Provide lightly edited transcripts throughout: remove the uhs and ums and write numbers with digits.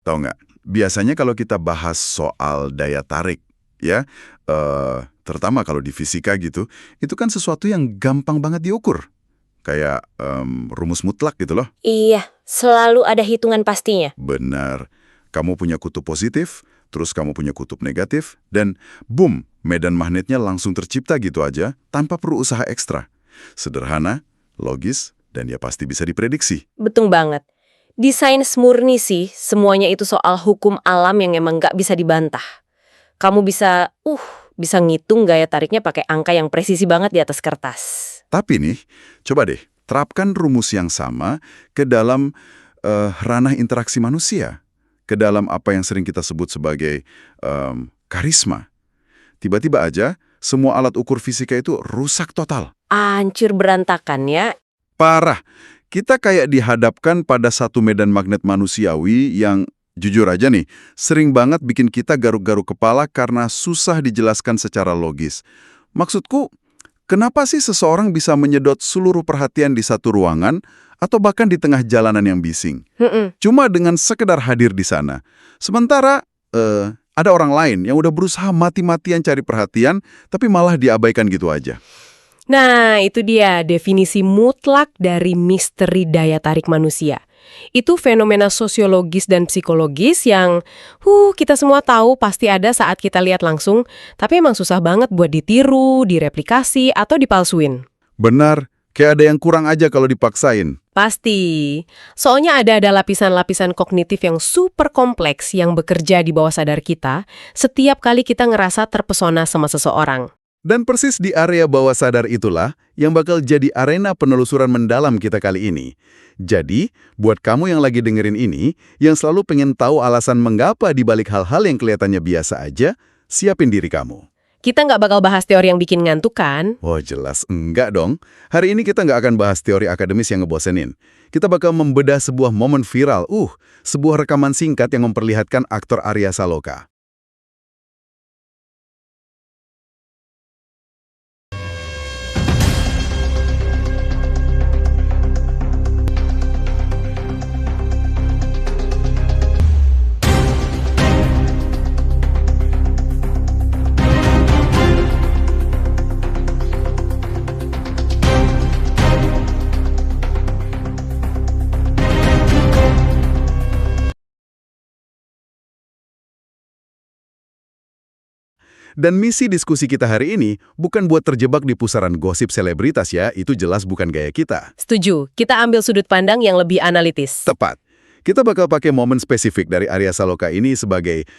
Tahu nggak? Biasanya kalau kita bahas soal daya tarik, ya, terutama kalau di fisika gitu, itu kan sesuatu yang gampang banget diukur. Kayak rumus mutlak gitu loh. Iya, selalu ada hitungan pastinya. Benar. Kamu punya kutub positif, terus kamu punya kutub negatif, dan boom, medan magnetnya langsung tercipta gitu aja, tanpa perlu usaha ekstra. Sederhana, logis, dan ya pasti bisa diprediksi. Betul banget. Di sains murni sih, semuanya itu soal hukum alam yang emang nggak bisa dibantah. Kamu bisa ngitung gaya tariknya pakai angka yang presisi banget di atas kertas. Tapi nih, coba deh, terapkan rumus yang sama ke dalam ranah interaksi manusia. Ke dalam apa yang sering kita sebut sebagai karisma. Tiba-tiba aja, semua alat ukur fisika itu rusak total. Hancur berantakan ya. Parah. Kita kayak dihadapkan pada satu medan magnet manusiawi yang, jujur aja nih, sering banget bikin kita garuk-garuk kepala karena susah dijelaskan secara logis. Maksudku, kenapa sih seseorang bisa menyedot seluruh perhatian di satu ruangan atau bahkan di tengah jalanan yang bising? Cuma dengan sekedar hadir di sana. Sementara ada orang lain yang udah berusaha mati-matian cari perhatian, tapi malah diabaikan gitu aja. Nah, itu dia definisi mutlak dari misteri daya tarik manusia. Itu fenomena sosiologis dan psikologis yang kita semua tahu pasti ada saat kita lihat langsung, tapi emang susah banget buat ditiru, direplikasi, atau dipalsuin. Benar, kayak ada yang kurang aja kalau dipaksain. Pasti. Soalnya ada lapisan-lapisan kognitif yang super kompleks yang bekerja di bawah sadar kita setiap kali kita ngerasa terpesona sama seseorang. Dan persis di area bawah sadar itulah yang bakal jadi arena penelusuran mendalam kita kali ini. Jadi, buat kamu yang lagi dengerin ini, yang selalu pengen tahu alasan mengapa di balik hal-hal yang kelihatannya biasa aja, siapin diri kamu. Kita nggak bakal bahas teori yang bikin ngantuk kan? Oh jelas enggak dong. Hari ini kita nggak akan bahas teori akademis yang ngebosenin. Kita bakal membedah sebuah momen viral, sebuah rekaman singkat yang memperlihatkan aktor Arya Saloka. Dan misi diskusi kita hari ini bukan buat terjebak di pusaran gosip selebritas ya, itu jelas bukan gaya kita. Setuju, kita ambil sudut pandang yang lebih analitis. Tepat. Kita bakal pakai momen spesifik dari Arya Saloka ini sebagai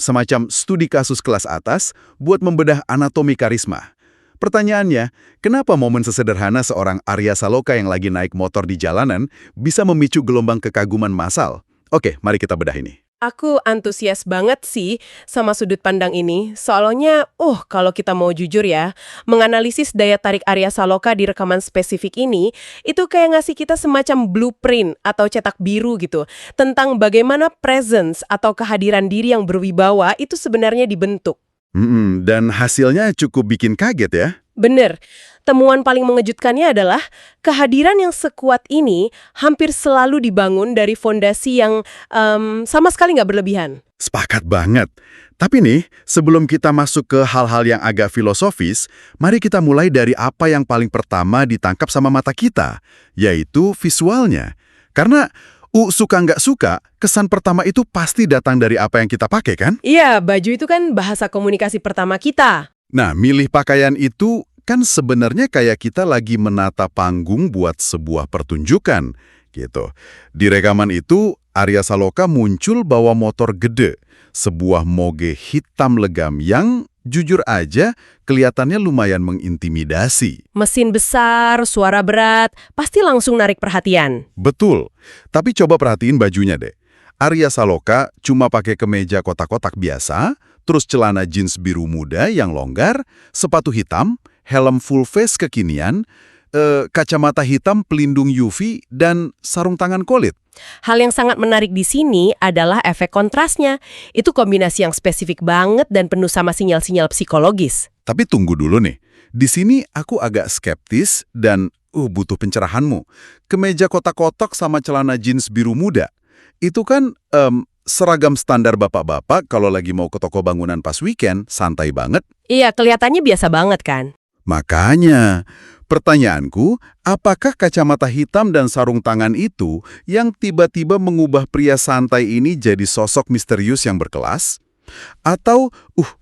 semacam studi kasus kelas atas buat membedah anatomi karisma. Pertanyaannya, kenapa momen sesederhana seorang Arya Saloka yang lagi naik motor di jalanan bisa memicu gelombang kekaguman massal? Oke, mari kita bedah ini. Aku antusias banget sih sama sudut pandang ini. Soalnya, kalau kita mau jujur ya, menganalisis daya tarik Arya Saloka di rekaman spesifik ini, itu kayak ngasih kita semacam blueprint atau cetak biru gitu, tentang bagaimana presence atau kehadiran diri yang berwibawa itu sebenarnya dibentuk. Dan hasilnya cukup bikin kaget ya? Bener. Temuan paling mengejutkannya adalah kehadiran yang sekuat ini hampir selalu dibangun dari fondasi yang sama sekali nggak berlebihan. Sepakat banget. Tapi nih, sebelum kita masuk ke hal-hal yang agak filosofis, mari kita mulai dari apa yang paling pertama ditangkap sama mata kita, yaitu visualnya. Karena suka nggak suka, kesan pertama itu pasti datang dari apa yang kita pakai kan? Iya, baju itu kan bahasa komunikasi pertama kita. Nah, milih pakaian itu kan sebenarnya kayak kita lagi menata panggung buat sebuah pertunjukan, gitu. Di rekaman itu, Arya Saloka muncul bawa motor gede, sebuah moge hitam legam yang, jujur aja, kelihatannya lumayan mengintimidasi. Mesin besar, suara berat, pasti langsung narik perhatian. Betul, tapi coba perhatiin bajunya deh. Arya Saloka cuma pakai kemeja kotak-kotak biasa, terus celana jeans biru muda yang longgar, sepatu hitam, helm full face kekinian, kacamata hitam pelindung UV, dan sarung tangan kulit. Hal yang sangat menarik di sini adalah efek kontrasnya. Itu kombinasi yang spesifik banget dan penuh sama sinyal-sinyal psikologis. Tapi tunggu dulu nih, di sini aku agak skeptis dan butuh pencerahanmu. Kemeja kotak-kotak sama celana jeans biru muda, itu kan seragam standar bapak-bapak kalau lagi mau ke toko bangunan pas weekend, santai banget. Iya, kelihatannya biasa banget kan? Makanya, pertanyaanku, apakah kacamata hitam dan sarung tangan itu yang tiba-tiba mengubah pria santai ini jadi sosok misterius yang berkelas? Atau,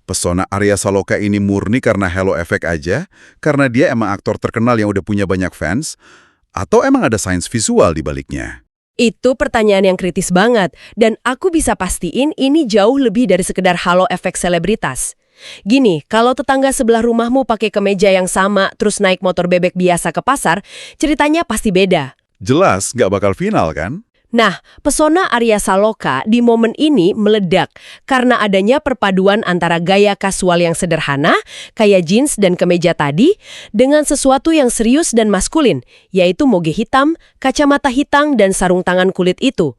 pesona Arya Saloka ini murni karena halo efek aja? Karena dia emang aktor terkenal yang udah punya banyak fans? Atau emang ada sains visual di baliknya? Itu pertanyaan yang kritis banget, dan aku bisa pastiin ini jauh lebih dari sekedar halo efek selebritas. Gini, kalau tetangga sebelah rumahmu pakai kemeja yang sama terus naik motor bebek biasa ke pasar, ceritanya pasti beda. Jelas nggak bakal final kan? Nah, pesona Arya Saloka di momen ini meledak karena adanya perpaduan antara gaya kasual yang sederhana, kayak jeans dan kemeja tadi, dengan sesuatu yang serius dan maskulin, yaitu moge hitam, kacamata hitam, dan sarung tangan kulit itu.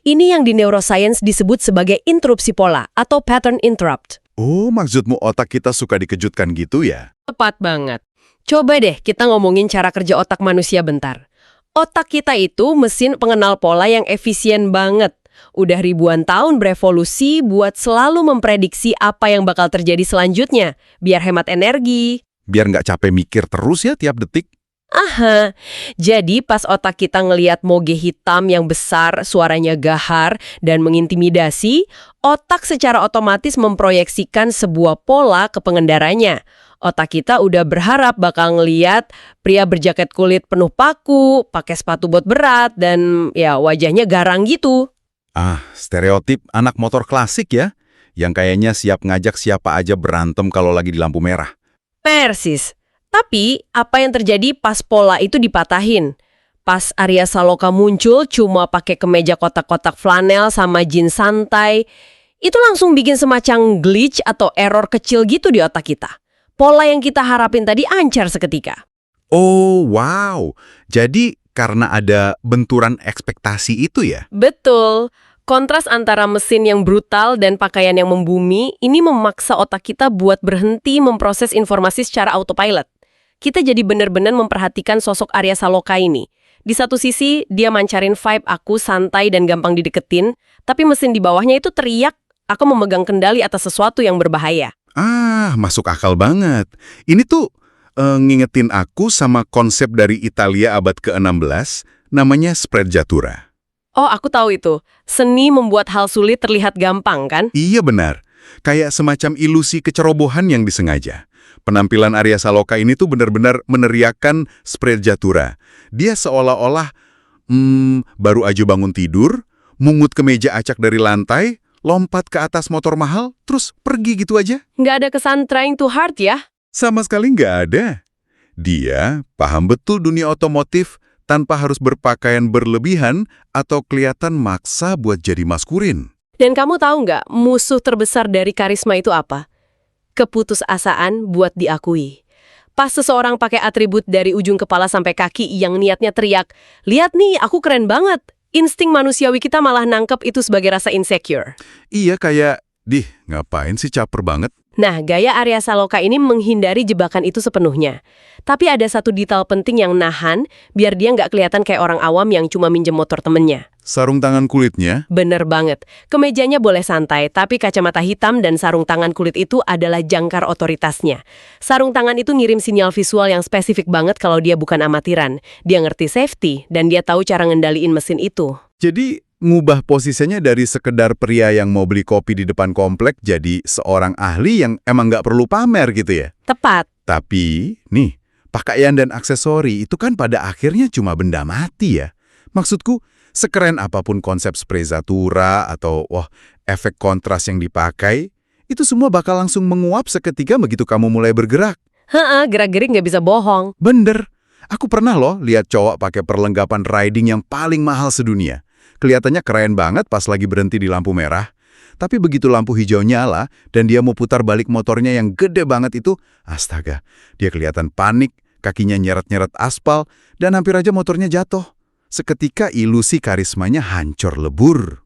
Ini yang di neuroscience disebut sebagai interupsi pola atau pattern interrupt. Oh, maksudmu otak kita suka dikejutkan gitu ya? Tepat banget. Coba deh kita ngomongin cara kerja otak manusia bentar. Otak kita itu mesin pengenal pola yang efisien banget. Udah ribuan tahun berevolusi buat selalu memprediksi apa yang bakal terjadi selanjutnya, biar hemat energi. Biar nggak capek mikir terus ya tiap detik. Aha, jadi pas otak kita ngelihat moge hitam yang besar, suaranya gahar, dan mengintimidasi, otak secara otomatis memproyeksikan sebuah pola ke pengendaranya. Otak kita udah berharap bakal ngeliat pria berjaket kulit penuh paku, pakai sepatu bot berat, dan ya wajahnya garang gitu. Stereotip anak motor klasik ya, yang kayaknya siap ngajak siapa aja berantem kalau lagi di lampu merah. Persis. Tapi, apa yang terjadi pas pola itu dipatahin? Pas Arya Saloka muncul cuma pakai kemeja kotak-kotak flanel sama jeans santai, itu langsung bikin semacam glitch atau error kecil gitu di otak kita. Pola yang kita harapin tadi ancar seketika. Oh, wow. Jadi karena ada benturan ekspektasi itu ya? Betul. Kontras antara mesin yang brutal dan pakaian yang membumi, ini memaksa otak kita buat berhenti memproses informasi secara autopilot. Kita jadi benar-benar memperhatikan sosok Arya Saloka ini. Di satu sisi, dia mancarin vibe aku santai dan gampang dideketin, tapi mesin di bawahnya itu teriak, aku memegang kendali atas sesuatu yang berbahaya. Masuk akal banget. Ini tuh ngingetin aku sama konsep dari Italia abad ke-16, namanya sprezzatura. Oh, aku tahu itu. Seni membuat hal sulit terlihat gampang, kan? Iya benar. Kayak semacam ilusi kecerobohan yang disengaja. Penampilan Arya Saloka ini tuh benar-benar meneriakan sprezzatura. Dia seolah-olah baru aja bangun tidur, mungut kemeja acak dari lantai, lompat ke atas motor mahal, terus pergi gitu aja. Nggak ada kesan trying too hard ya? Sama sekali nggak ada. Dia paham betul dunia otomotif tanpa harus berpakaian berlebihan atau kelihatan maksa buat jadi maskulin. Dan kamu tahu nggak, musuh terbesar dari karisma itu apa? Keputusasaan buat diakui. Pas seseorang pakai atribut dari ujung kepala sampai kaki yang niatnya teriak, lihat nih, aku keren banget. Insting manusiawi kita malah nangkep itu sebagai rasa insecure. Iya kayak, ngapain sih caper banget? Nah, gaya Arya Saloka ini menghindari jebakan itu sepenuhnya. Tapi ada satu detail penting yang nahan, biar dia nggak kelihatan kayak orang awam yang cuma minjem motor temennya. Sarung tangan kulitnya? Bener banget. Kemejanya boleh santai, tapi kacamata hitam dan sarung tangan kulit itu adalah jangkar otoritasnya. Sarung tangan itu ngirim sinyal visual yang spesifik banget kalau dia bukan amatiran. Dia ngerti safety, dan dia tahu cara ngendaliin mesin itu. Jadi, ngubah posisinya dari sekedar pria yang mau beli kopi di depan komplek jadi seorang ahli yang emang nggak perlu pamer gitu ya? Tepat. Tapi, nih, pakaian dan aksesori itu kan pada akhirnya cuma benda mati ya. Maksudku, sekeren apapun konsep sprezzatura atau efek kontras yang dipakai, itu semua bakal langsung menguap seketika begitu kamu mulai bergerak. Gerak-gerik nggak bisa bohong. Bener. Aku pernah loh lihat cowok pakai perlengkapan riding yang paling mahal sedunia. Kelihatannya keren banget pas lagi berhenti di lampu merah. Tapi begitu lampu hijau nyala dan dia mau putar balik motornya yang gede banget itu, astaga, dia kelihatan panik, kakinya nyeret-nyeret aspal, dan hampir aja motornya jatuh. Seketika ilusi karismanya hancur lebur.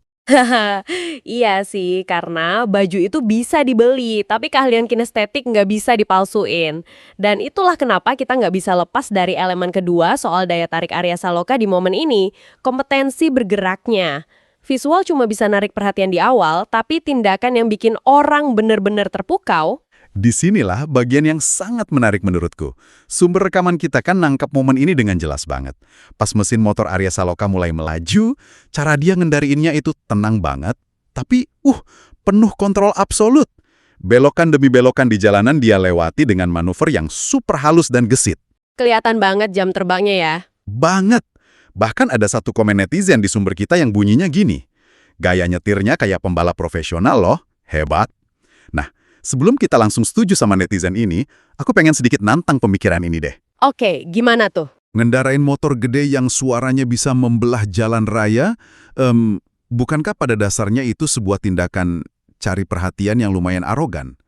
Iya sih, karena baju itu bisa dibeli, tapi keahlian kinestetik nggak bisa dipalsuin. Dan itulah kenapa kita nggak bisa lepas dari elemen kedua soal daya tarik Arya Saloka di momen ini, kompetensi bergeraknya. Visual cuma bisa narik perhatian di awal, tapi tindakan yang bikin orang bener-bener terpukau. Disinilah bagian yang sangat menarik menurutku. Sumber rekaman kita kan nangkap momen ini dengan jelas banget. Pas mesin motor Arya Saloka mulai melaju, cara dia ngendariinnya itu tenang banget, tapi penuh kontrol absolut. Belokan demi belokan di jalanan dia lewati dengan manuver yang super halus dan gesit. Kelihatan banget jam terbangnya ya. Banget! Bahkan ada satu komen netizen di sumber kita yang bunyinya gini. Gaya nyetirnya kayak pembalap profesional loh, hebat. Nah, sebelum kita langsung setuju sama netizen ini, aku pengen sedikit nantang pemikiran ini deh. Oke, gimana tuh? Ngendarain motor gede yang suaranya bisa membelah jalan raya, bukankah pada dasarnya itu sebuah tindakan cari perhatian yang lumayan arogan?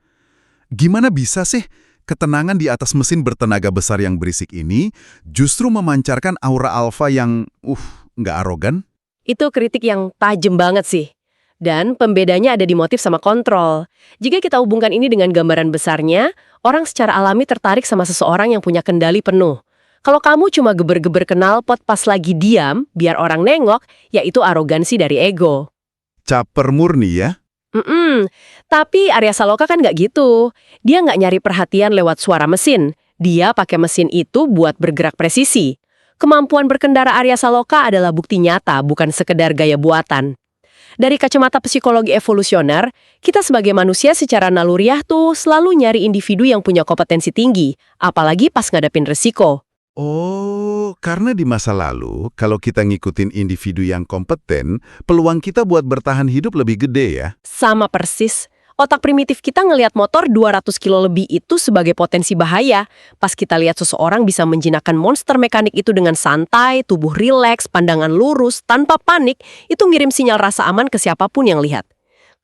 Gimana bisa sih ketenangan di atas mesin bertenaga besar yang berisik ini justru memancarkan aura alfa yang, nggak arogan? Itu kritik yang tajam banget sih. Dan pembedanya ada di motif sama kontrol. Jika kita hubungkan ini dengan gambaran besarnya, orang secara alami tertarik sama seseorang yang punya kendali penuh. Kalau kamu cuma geber-geber knalpot pas lagi diam, biar orang nengok, ya itu arogansi dari ego. Caper murni ya? Tapi Arya Saloka kan nggak gitu. Dia nggak nyari perhatian lewat suara mesin. Dia pakai mesin itu buat bergerak presisi. Kemampuan berkendara Arya Saloka adalah bukti nyata, bukan sekedar gaya buatan. Dari kacamata psikologi evolusioner, kita sebagai manusia secara naluriah tuh selalu nyari individu yang punya kompetensi tinggi, apalagi pas ngadepin resiko. Oh, karena di masa lalu, kalau kita ngikutin individu yang kompeten, peluang kita buat bertahan hidup lebih gede ya? Sama persis. Otak primitif kita ngelihat motor 200 kilo lebih itu sebagai potensi bahaya. Pas kita lihat seseorang bisa menjinakkan monster mekanik itu dengan santai, tubuh rileks, pandangan lurus, tanpa panik, itu ngirim sinyal rasa aman ke siapapun yang lihat.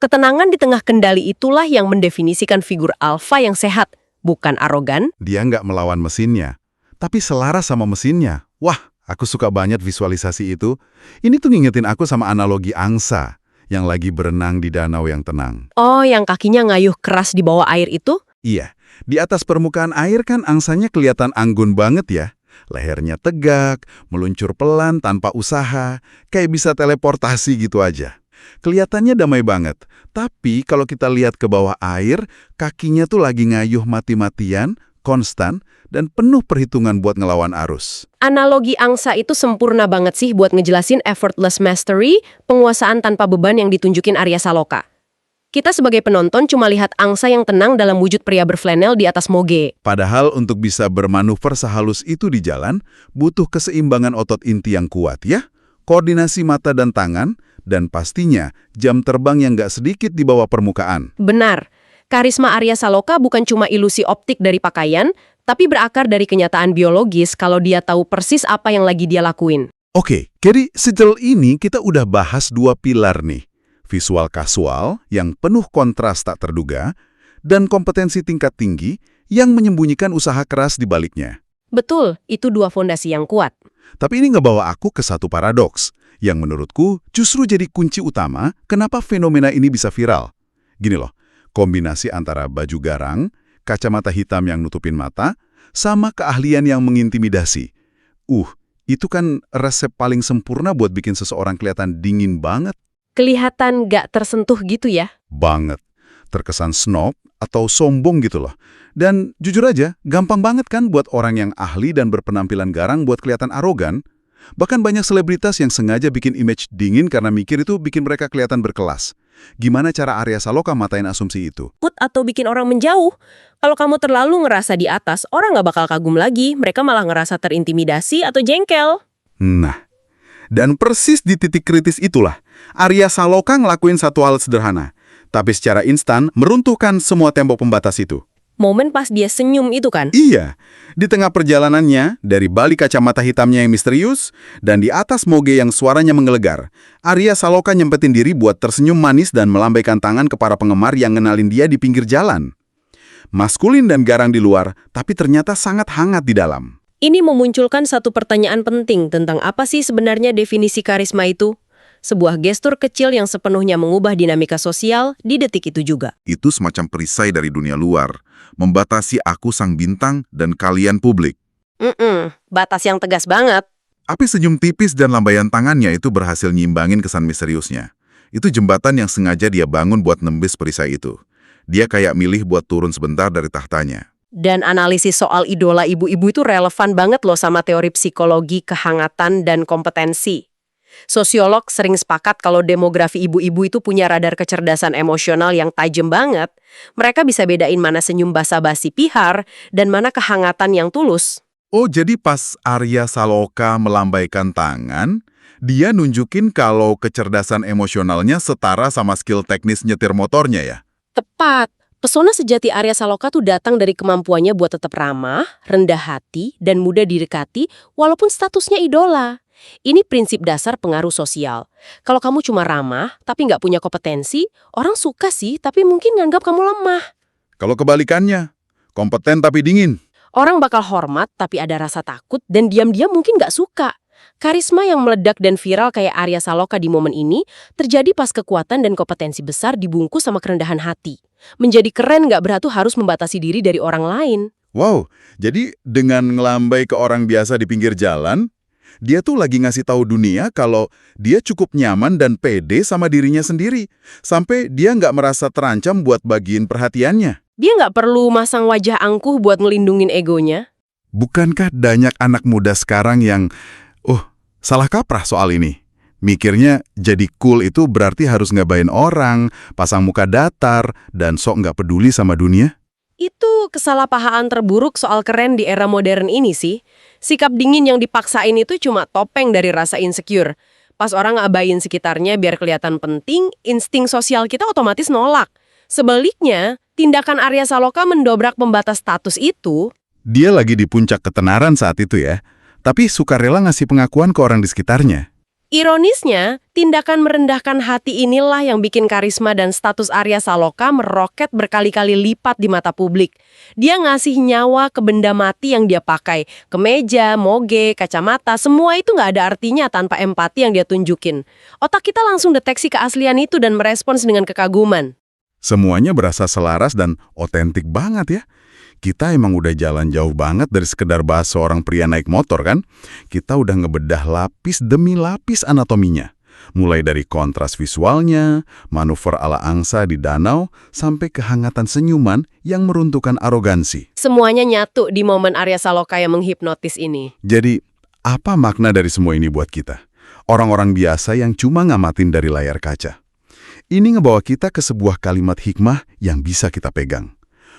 Ketenangan di tengah kendali itulah yang mendefinisikan figur alfa yang sehat, bukan arogan. Dia nggak melawan mesinnya, tapi selaras sama mesinnya. Wah, aku suka banget visualisasi itu. Ini tuh ngingetin aku sama analogi angsa yang lagi berenang di danau yang tenang. Oh, yang kakinya ngayuh keras di bawah air itu? Iya, di atas permukaan air kan angsanya kelihatan anggun banget ya. Lehernya tegak, meluncur pelan tanpa usaha, kayak bisa teleportasi gitu aja. Kelihatannya damai banget, tapi kalau kita lihat ke bawah air, kakinya tuh lagi ngayuh mati-matian, konstan, dan penuh perhitungan buat ngelawan arus. Analogi angsa itu sempurna banget sih buat ngejelasin effortless mastery, penguasaan tanpa beban yang ditunjukin Arya Saloka. Kita sebagai penonton cuma lihat angsa yang tenang dalam wujud pria berflanel di atas moge. Padahal untuk bisa bermanuver sehalus itu di jalan, butuh keseimbangan otot inti yang kuat ya, koordinasi mata dan tangan, dan pastinya jam terbang yang nggak sedikit di bawah permukaan. Benar. Karisma Arya Saloka bukan cuma ilusi optik dari pakaian, tapi berakar dari kenyataan biologis kalau dia tahu persis apa yang lagi dia lakuin. Oke, jadi sejauh ini kita udah bahas dua pilar nih. Visual kasual yang penuh kontras tak terduga, dan kompetensi tingkat tinggi yang menyembunyikan usaha keras di baliknya. Betul, itu dua fondasi yang kuat. Tapi ini ngebawa aku ke satu paradoks, yang menurutku justru jadi kunci utama kenapa fenomena ini bisa viral. Gini loh, kombinasi antara baju garang, kacamata hitam yang nutupin mata, sama keahlian yang mengintimidasi. Itu kan resep paling sempurna buat bikin seseorang kelihatan dingin banget. Kelihatan gak tersentuh gitu ya? Banget. Terkesan snob atau sombong gitu loh. Dan jujur aja, gampang banget kan buat orang yang ahli dan berpenampilan garang buat kelihatan arogan. Bahkan banyak selebritas yang sengaja bikin image dingin karena mikir itu bikin mereka kelihatan berkelas. Gimana cara Arya Saloka matain asumsi itu? Atau bikin orang menjauh. Kalau kamu terlalu ngerasa di atas, orang gak bakal kagum lagi. Mereka malah ngerasa terintimidasi atau jengkel. Nah, dan persis di titik kritis itulah, Arya Saloka ngelakuin satu hal sederhana, tapi secara instan meruntuhkan semua tembok pembatas itu. Momen pas dia senyum itu kan? Iya, di tengah perjalanannya, dari balik kacamata hitamnya yang misterius, dan di atas moge yang suaranya menggelegar, Arya Saloka nyempetin diri buat tersenyum manis dan melambaikan tangan ke para penggemar yang ngenalin dia di pinggir jalan. Maskulin dan garang di luar, tapi ternyata sangat hangat di dalam. Ini memunculkan satu pertanyaan penting tentang apa sih sebenarnya definisi karisma itu? Sebuah gestur kecil yang sepenuhnya mengubah dinamika sosial di detik itu juga. Itu semacam perisai dari dunia luar, membatasi aku sang bintang dan kalian publik. Batas yang tegas banget. Api senyum tipis dan lambaian tangannya itu berhasil nyimbangin kesan misteriusnya. Itu jembatan yang sengaja dia bangun buat nembus perisai itu. Dia kayak milih buat turun sebentar dari tahtanya. Dan analisis soal idola ibu-ibu itu relevan banget loh sama teori psikologi, kehangatan, dan kompetensi. Sosiolog sering sepakat kalau demografi ibu-ibu itu punya radar kecerdasan emosional yang tajam banget. Mereka bisa bedain mana senyum basa-basi pihar dan mana kehangatan yang tulus. Oh, jadi pas Arya Saloka melambaikan tangan, dia nunjukin kalau kecerdasan emosionalnya setara sama skill teknis nyetir motornya ya? Tepat. Pesona sejati Arya Saloka tuh datang dari kemampuannya buat tetap ramah, rendah hati, dan mudah didekati walaupun statusnya idola. Ini prinsip dasar pengaruh sosial. Kalau kamu cuma ramah, tapi nggak punya kompetensi, orang suka sih, tapi mungkin nganggap kamu lemah. Kalau kebalikannya, kompeten tapi dingin. Orang bakal hormat, tapi ada rasa takut, dan diam-diam mungkin nggak suka. Karisma yang meledak dan viral kayak Arya Saloka di momen ini terjadi pas kekuatan dan kompetensi besar dibungkus sama kerendahan hati. Menjadi keren nggak berarti harus membatasi diri dari orang lain. Wow, jadi dengan ngelambai ke orang biasa di pinggir jalan, dia tuh lagi ngasih tahu dunia kalau dia cukup nyaman dan pede sama dirinya sendiri. Sampai dia nggak merasa terancam buat bagiin perhatiannya. Dia nggak perlu masang wajah angkuh buat ngelindungin egonya. Bukankah banyak anak muda sekarang yang, salah kaprah soal ini? Mikirnya jadi cool itu berarti harus ngabain orang, pasang muka datar, dan sok nggak peduli sama dunia? Itu kesalahpahaman terburuk soal keren di era modern ini sih. Sikap dingin yang dipaksain itu cuma topeng dari rasa insecure. Pas orang ngabain sekitarnya biar kelihatan penting, insting sosial kita otomatis nolak. Sebaliknya, tindakan Arya Saloka mendobrak pembatas status itu. Dia lagi di puncak ketenaran saat itu ya, tapi sukarela ngasih pengakuan ke orang di sekitarnya. Ironisnya, tindakan merendahkan hati inilah yang bikin karisma dan status Arya Saloka meroket berkali-kali lipat di mata publik. Dia ngasih nyawa ke benda mati yang dia pakai. Kemeja, moge, kacamata, semua itu nggak ada artinya tanpa empati yang dia tunjukin. Otak kita langsung deteksi keaslian itu dan merespons dengan kekaguman. Semuanya berasa selaras dan otentik banget ya. Kita emang udah jalan jauh banget dari sekedar bahas seorang pria naik motor kan? Kita udah ngebedah lapis demi lapis anatominya. Mulai dari kontras visualnya, manuver ala angsa di danau, sampai kehangatan senyuman yang meruntuhkan arogansi. Semuanya nyatu di momen Arya Saloka yang menghipnotis ini. Jadi, apa makna dari semua ini buat kita? Orang-orang biasa yang cuma ngamatin dari layar kaca. Ini ngebawa kita ke sebuah kalimat hikmah yang bisa kita pegang.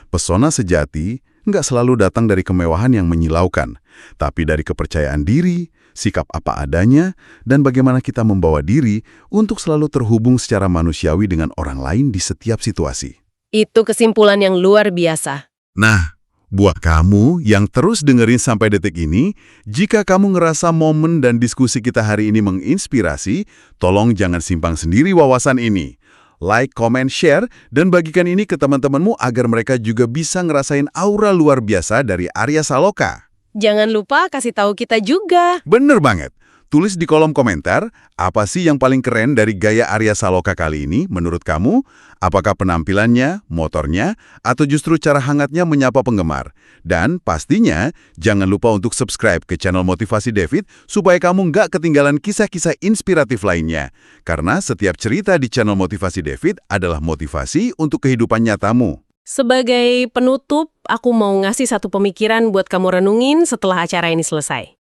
Pesona sejati nggak selalu datang dari kemewahan yang menyilaukan, tapi dari kepercayaan diri, sikap apa adanya, dan bagaimana kita membawa diri untuk selalu terhubung secara manusiawi dengan orang lain di setiap situasi. Itu kesimpulan yang luar biasa. Nah, buat kamu yang terus dengerin sampai detik ini, jika kamu ngerasa momen dan diskusi kita hari ini menginspirasi, tolong jangan simpang sendiri wawasan ini. Like, comment, share, dan bagikan ini ke teman-temanmu agar mereka juga bisa ngerasain aura luar biasa dari Arya Saloka. Jangan lupa kasih tahu kita juga. Bener banget. Tulis di kolom komentar, apa sih yang paling keren dari gaya Arya Saloka kali ini menurut kamu? Apakah penampilannya, motornya, atau justru cara hangatnya menyapa penggemar? Dan pastinya, jangan lupa untuk subscribe ke channel Motivasi David supaya kamu nggak ketinggalan kisah-kisah inspiratif lainnya. Karena setiap cerita di channel Motivasi David adalah motivasi untuk kehidupan nyatamu. Sebagai penutup, aku mau ngasih satu pemikiran buat kamu renungin setelah acara ini selesai.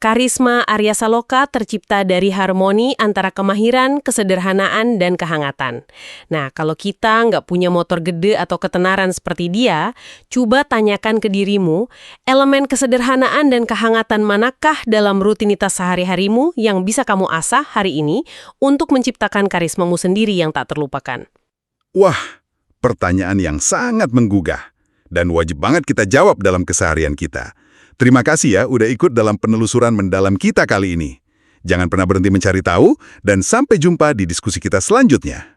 Karisma Arya Saloka tercipta dari harmoni antara kemahiran, kesederhanaan, dan kehangatan. Nah, kalau kita nggak punya motor gede atau ketenaran seperti dia, coba tanyakan ke dirimu, elemen kesederhanaan dan kehangatan manakah dalam rutinitas sehari-harimu yang bisa kamu asah hari ini untuk menciptakan karismamu sendiri yang tak terlupakan? Wah, pertanyaan yang sangat menggugah. Dan wajib banget kita jawab dalam keseharian kita. Terima kasih ya udah ikut dalam penelusuran mendalam kita kali ini. Jangan pernah berhenti mencari tahu, dan sampai jumpa di diskusi kita selanjutnya.